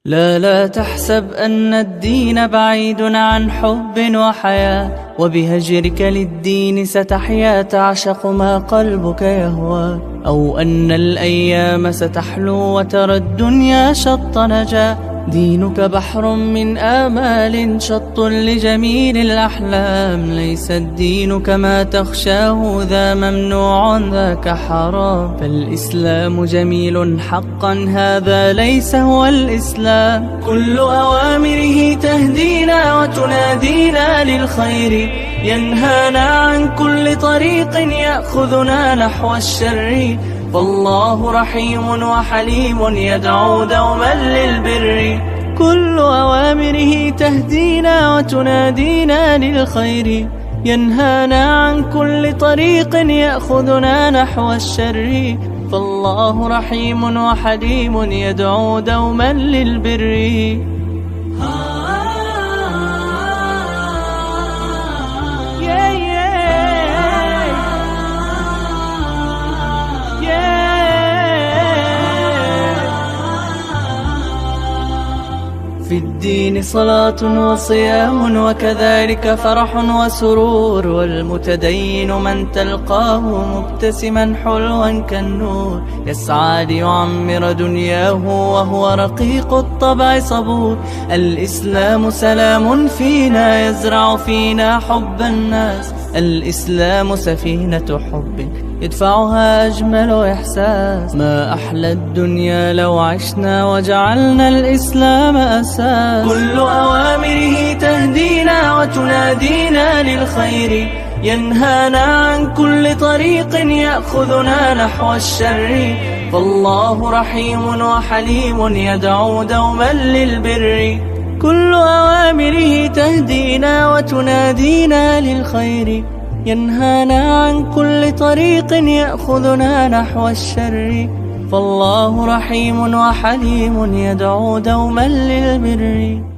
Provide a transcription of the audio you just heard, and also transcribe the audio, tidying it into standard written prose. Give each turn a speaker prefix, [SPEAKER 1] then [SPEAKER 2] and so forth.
[SPEAKER 1] لا تحسب أن الدين بعيد عن حب وحياة، وبهجرك للدين ستحيا تعشق ما قلبك يهوى، أو أن الأيام ستحلو وترى الدنيا شط نجاة. دينك بحر من آمال شط لجميل الأحلام، ليس الدين كما تخشاه ذا ممنوع ذاك حرام. فالإسلام جميل حقا هذا ليس هو الإسلام، كل أوامره تهدينا وتنادينا للخير، ينهانا عن كل طريق يأخذنا نحو الشر. فالله رحيم وحليم يدعو دوما للبر، كل أوامره تهدينا وتنادينا للخير، ينهانا عن كل طريق يأخذنا نحو الشر. فالله رحيم وحليم يدعو دوما للبر. في الدين صلاة وصيام وكذلك فرح وسرور، والمتدين من تلقاه مبتسما حلوا كالنور، يسعى ليعمر دنياه وهو رقيق الطبع صبور. الإسلام سلام فينا يزرع فينا حب الناس، الإسلام سفينة حب يدفعها أجمل إحساس. ما أحلى الدنيا لو عشنا وجعلنا الإسلام أساس، كل أوامره تهدينا وتنادينا للخير، ينهانا عن كل طريق يأخذنا نحو الشر. فالله رحيم وحليم يدعو دوما للبر، كل أوامره تهدينا وتنادينا للخير، ينهانا عن كل طريق يأخذنا نحو الشر. فالله رحيم وحليم يدعو دوما للبر.